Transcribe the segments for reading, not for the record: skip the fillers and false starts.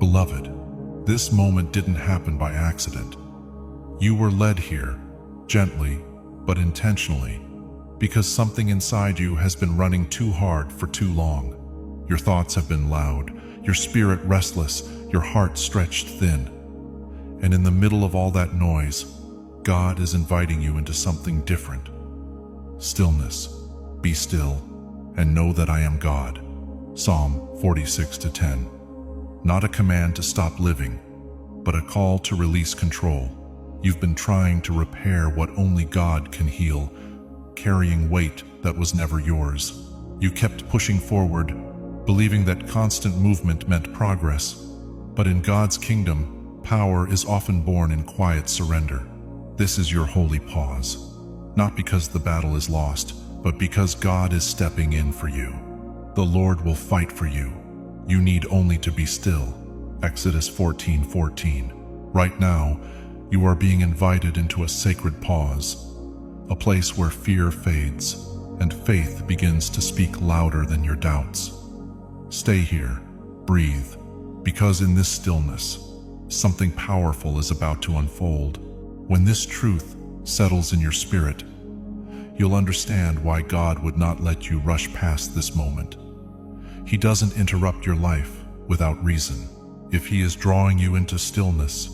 Beloved, this moment didn't happen by accident. You were led here, gently but intentionally, because something inside you has been running too hard for too long. Your thoughts have been loud, your spirit restless, your heart stretched thin. And in the middle of all that noise, God is inviting you into something different. Stillness. Be still and know that I am God. Psalm 46:10. Not a command to stop living, but a call to release control. You've been trying to repair what only God can heal, carrying weight that was never yours. You kept pushing forward, believing that constant movement meant progress. But in God's kingdom, power is often born in quiet surrender. This is your holy pause, not because the battle is lost, but because God is stepping in for you. The Lord will fight for you. You need only to be still. Exodus 14:14. Right now, you are being invited into a sacred pause, a place where fear fades and faith begins to speak louder than your doubts. Stay here, breathe, because in this stillness, something powerful is about to unfold. When this truth settles in your spirit, you'll understand why God would not let you rush past this moment. He doesn't interrupt your life without reason. If He is drawing you into stillness,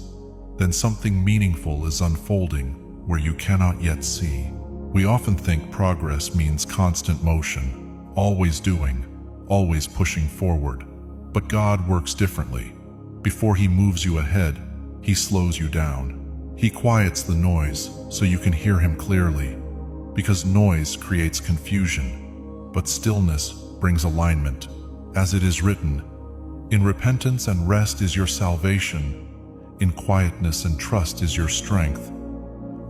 then something meaningful is unfolding where you cannot yet see. We often think progress means constant motion, always doing, always pushing forward. But God works differently. Before He moves you ahead, He slows you down. He quiets the noise so you can hear Him clearly, because noise creates confusion, but stillness brings alignment. As it is written, in repentance and rest is your salvation, in quietness and trust is your strength.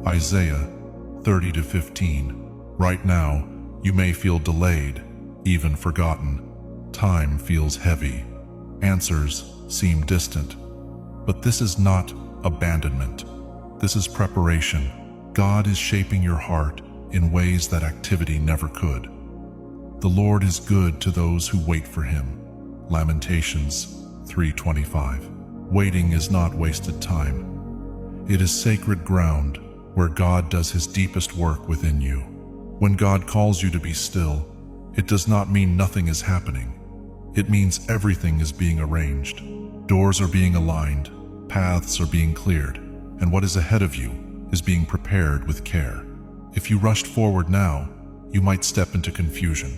Isaiah 30:15. Right now, you may feel delayed, even forgotten. Time feels heavy. Answers seem distant. But this is not abandonment. This is preparation. God is shaping your heart in ways that activity never could. The Lord is good to those who wait for Him. Lamentations 3:25. Waiting is not wasted time. It is sacred ground where God does His deepest work within you. When God calls you to be still, it does not mean nothing is happening. It means everything is being arranged. Doors are being aligned, paths are being cleared, and what is ahead of you is being prepared with care. If you rushed forward now, you might step into confusion,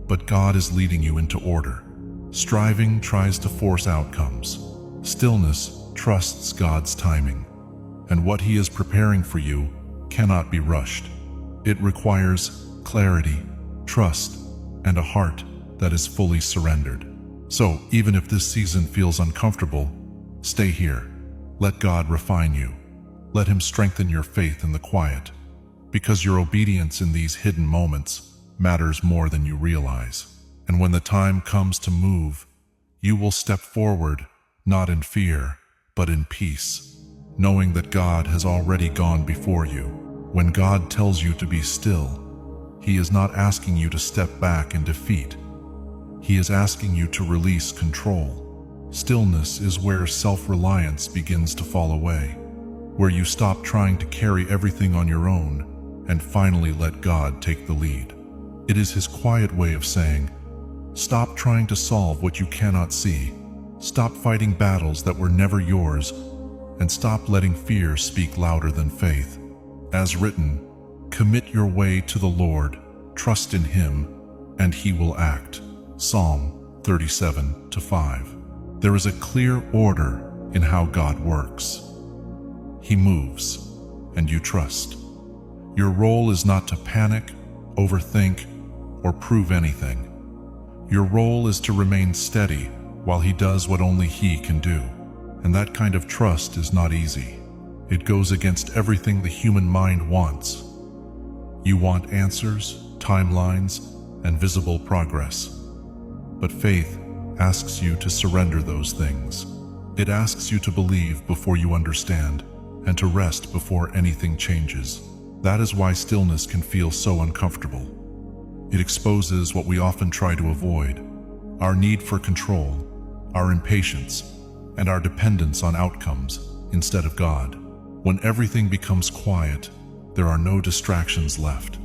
but God is leading you into order. Striving tries to force outcomes. Stillness trusts God's timing, and what He is preparing for you cannot be rushed. It requires clarity, trust, and a heart that is fully surrendered. So, even if this season feels uncomfortable, stay here. Let God refine you. Let Him strengthen your faith in the quiet, because your obedience in these hidden moments matters more than you realize. And when the time comes to move, you will step forward, not in fear, but in peace, knowing that God has already gone before you. When God tells you to be still, He is not asking you to step back in defeat. He is asking you to release control. Stillness is where self-reliance begins to fall away, where you stop trying to carry everything on your own and finally let God take the lead. It is His quiet way of saying, stop trying to solve what you cannot see. Stop fighting battles that were never yours, and stop letting fear speak louder than faith. As written, commit your way to the Lord, trust in Him, and He will act. Psalm 37:5. There is a clear order in how God works. He moves, and you trust. Your role is not to panic, overthink, or prove anything. Your role is to remain steady while He does what only He can do. And that kind of trust is not easy. It goes against everything the human mind wants. You want answers, timelines, and visible progress. But faith asks you to surrender those things. It asks you to believe before you understand, and to rest before anything changes. That is why stillness can feel so uncomfortable. It exposes what we often try to avoid: our need for control, our impatience, and our dependence on outcomes instead of God. When everything becomes quiet, there are no distractions left.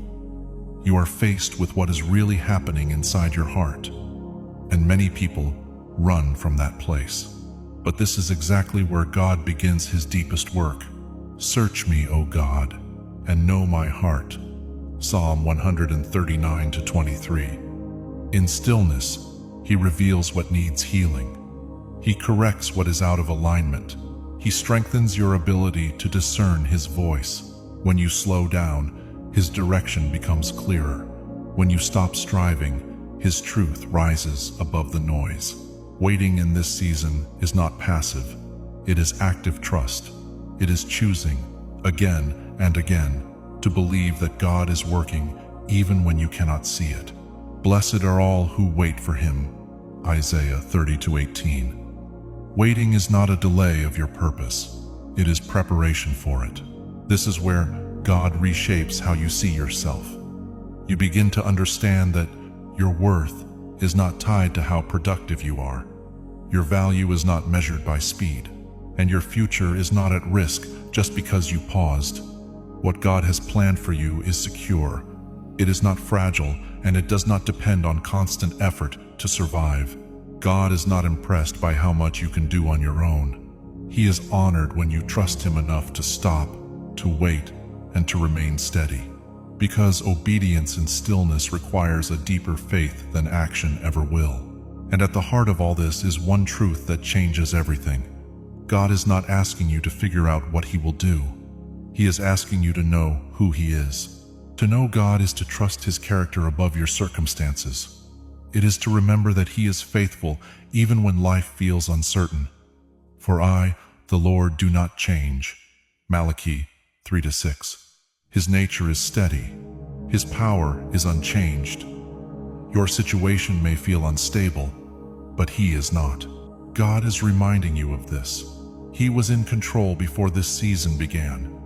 You are faced with what is really happening inside your heart, and many people run from that place. But this is exactly where God begins his deepest work. Search me, O God, and know my heart. Psalm 139-23. In stillness, he reveals what needs healing. He corrects what is out of alignment. He strengthens your ability to discern his voice. When you slow down, his direction becomes clearer. When you stop striving, his truth rises above the noise. Waiting in this season is not passive. It is active trust. It is choosing, again and again, to believe that God is working even when you cannot see it. Blessed are all who wait for him. Isaiah 30-18. Waiting is not a delay of your purpose. It is preparation for it. This is where God reshapes how you see yourself. You begin to understand that your worth is not tied to how productive you are. Your value is not measured by speed, and your future is not at risk just because you paused. What God has planned for you is secure. It is not fragile, and it does not depend on constant effort to survive. God is not impressed by how much you can do on your own. He is honored when you trust him enough to stop, to wait, and to remain steady. Because obedience in stillness requires a deeper faith than action ever will. And at the heart of all this is one truth that changes everything. God is not asking you to figure out what he will do. He is asking you to know who he is. To know God is to trust his character above your circumstances. It is to remember that he is faithful even when life feels uncertain. For I, the Lord, do not change. Malachi 3-6. His nature is steady. His power is unchanged. Your situation may feel unstable, but he is not. God is reminding you of this. He was in control before this season began,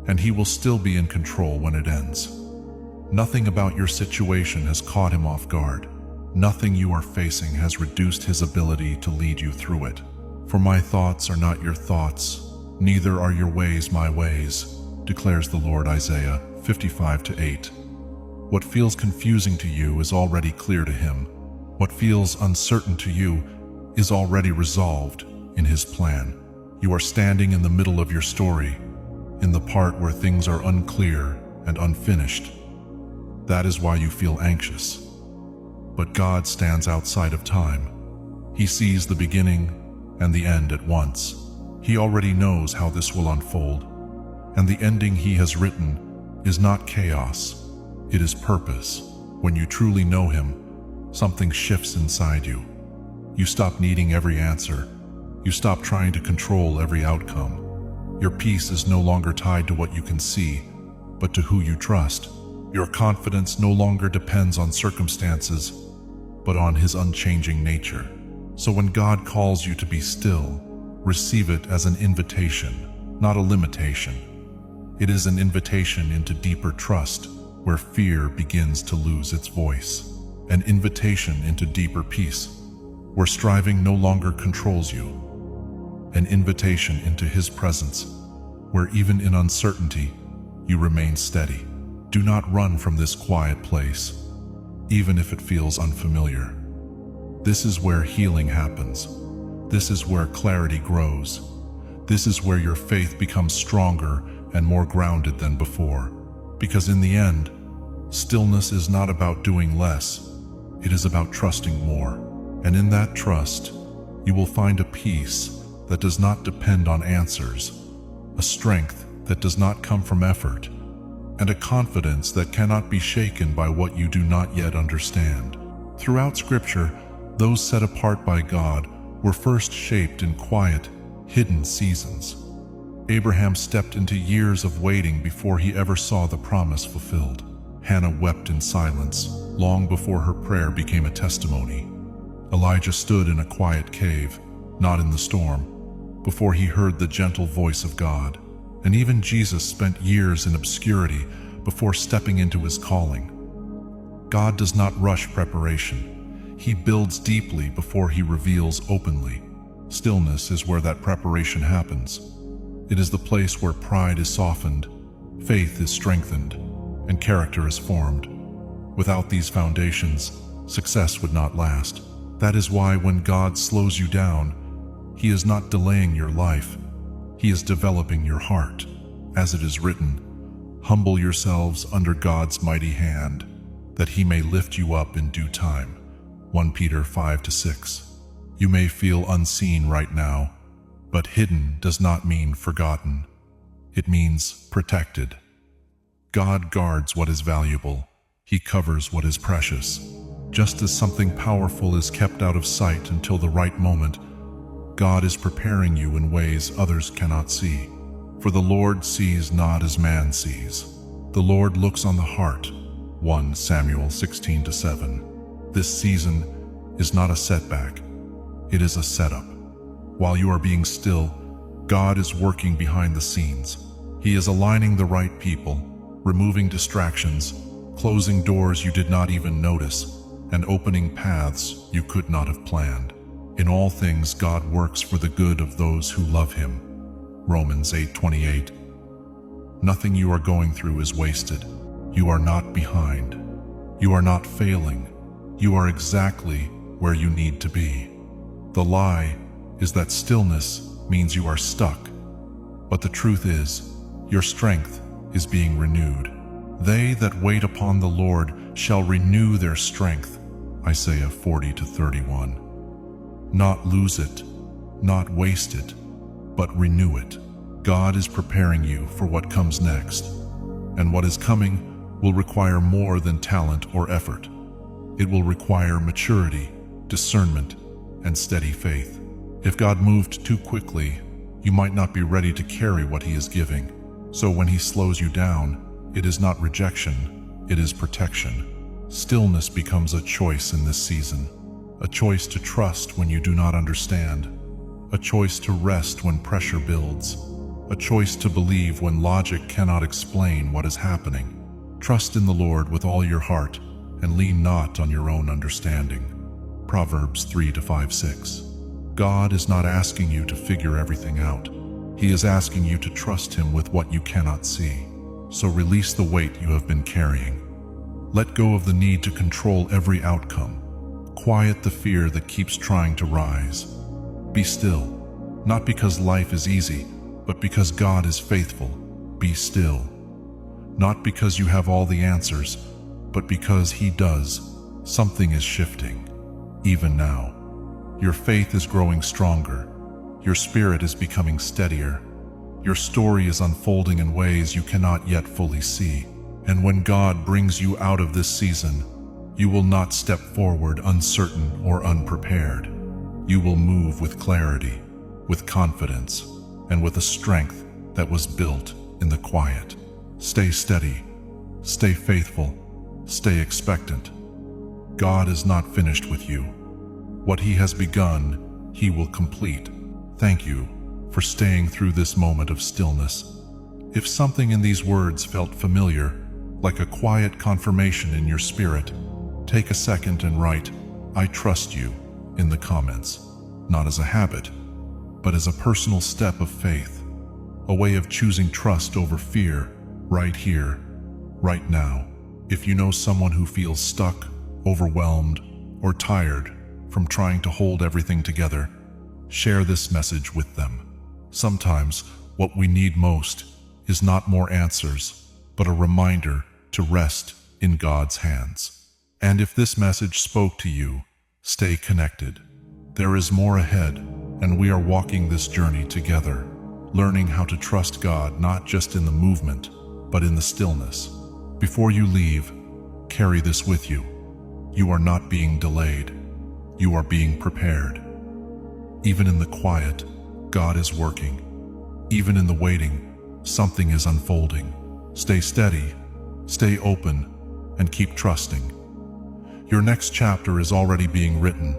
and he will still be in control when it ends. Nothing about your situation has caught him off guard. Nothing you are facing has reduced his ability to lead you through it. For my thoughts are not your thoughts, neither are your ways my ways, declares the Lord. Isaiah 55-8. What feels confusing to you is already clear to him. What feels uncertain to you is already resolved in his plan. You are standing in the middle of your story, in the part where things are unclear and unfinished. That is why you feel anxious. But God stands outside of time. He sees the beginning and the end at once. He already knows how this will unfold. And the ending he has written is not chaos. It is purpose. When you truly know him, something shifts inside you. You stop needing every answer. You stop trying to control every outcome. Your peace is no longer tied to what you can see, but to who you trust. Your confidence no longer depends on circumstances, but on his unchanging nature. So when God calls you to be still, receive it as an invitation, not a limitation. It is an invitation into deeper trust, where fear begins to lose its voice. An invitation into deeper peace, where striving no longer controls you. An invitation into his presence, where even in uncertainty, you remain steady. Do not run from this quiet place, even if it feels unfamiliar. This is where healing happens. This is where clarity grows. This is where your faith becomes stronger and more grounded than before. Because in the end, stillness is not about doing less. It is about trusting more. And in that trust, you will find a peace that does not depend on answers, a strength that does not come from effort, and a confidence that cannot be shaken by what you do not yet understand. Throughout Scripture, those set apart by God were first shaped in quiet, hidden seasons. Abraham stepped into years of waiting before he ever saw the promise fulfilled. Hannah wept in silence long before her prayer became a testimony. Elijah stood in a quiet cave, not in the storm, before he heard the gentle voice of God. And even Jesus spent years in obscurity before stepping into his calling. God does not rush preparation. He builds deeply before he reveals openly. Stillness is where that preparation happens. It is the place where pride is softened, faith is strengthened, and character is formed. Without these foundations, success would not last. That is why when God slows you down, He is not delaying your life. He is developing your heart. As it is written, "Humble yourselves under God's mighty hand, that He may lift you up in due time." 1 Peter 5-6. You may feel unseen right now, but hidden does not mean forgotten. It means protected. God guards what is valuable. He covers what is precious. Just as something powerful is kept out of sight until the right moment, God is preparing you in ways others cannot see. For the Lord sees not as man sees. The Lord looks on the heart. 1 Samuel 16-7. This season is not a setback. It is a setup. While you are being still, God is working behind the scenes. He is aligning the right people, removing distractions, closing doors you did not even notice, and opening paths you could not have planned. In all things, God works for the good of those who love Him. Romans 8:28. Nothing you are going through is wasted. You are not behind. You are not failing. You are exactly where you need to be. The lie is that stillness means you are stuck. But the truth is, your strength is being renewed. They that wait upon the Lord shall renew their strength. Isaiah 40-31. Not lose it, not waste it, but renew it. God is preparing you for what comes next. And what is coming will require more than talent or effort. It will require maturity, discernment, and steady faith. If God moved too quickly, you might not be ready to carry what He is giving. So when He slows you down, it is not rejection, it is protection. Stillness becomes a choice in this season. A choice to trust when you do not understand. A choice to rest when pressure builds. A choice to believe when logic cannot explain what is happening. Trust in the Lord with all your heart and lean not on your own understanding. Proverbs 3-5-6. God is not asking you to figure everything out. He is asking you to trust Him with what you cannot see. So release the weight you have been carrying. Let go of the need to control every outcome. Quiet the fear that keeps trying to rise. Be still, not because life is easy, but because God is faithful. Be still. Not because you have all the answers, but because He does. Something is shifting. Even now, your faith is growing stronger. Your spirit is becoming steadier. Your story is unfolding in ways you cannot yet fully see. And when God brings you out of this season, you will not step forward uncertain or unprepared. You will move with clarity, with confidence, and with a strength that was built in the quiet. Stay steady, stay faithful, stay expectant. God is not finished with you. What He has begun, He will complete. Thank you for staying through this moment of stillness. If something in these words felt familiar, like a quiet confirmation in your spirit, take a second and write, "I trust you," in the comments, not as a habit, but as a personal step of faith, a way of choosing trust over fear, right here, right now. If you know someone who feels stuck, overwhelmed, or tired from trying to hold everything together, share this message with them. Sometimes what we need most is not more answers, but a reminder to rest in God's hands. And if this message spoke to you, stay connected. There is more ahead, and we are walking this journey together, learning how to trust God not just in the movement, but in the stillness. Before you leave, carry this with you. You are not being delayed. You are being prepared. Even in the quiet, God is working. Even in the waiting, something is unfolding. Stay steady, stay open, and keep trusting. Your next chapter is already being written,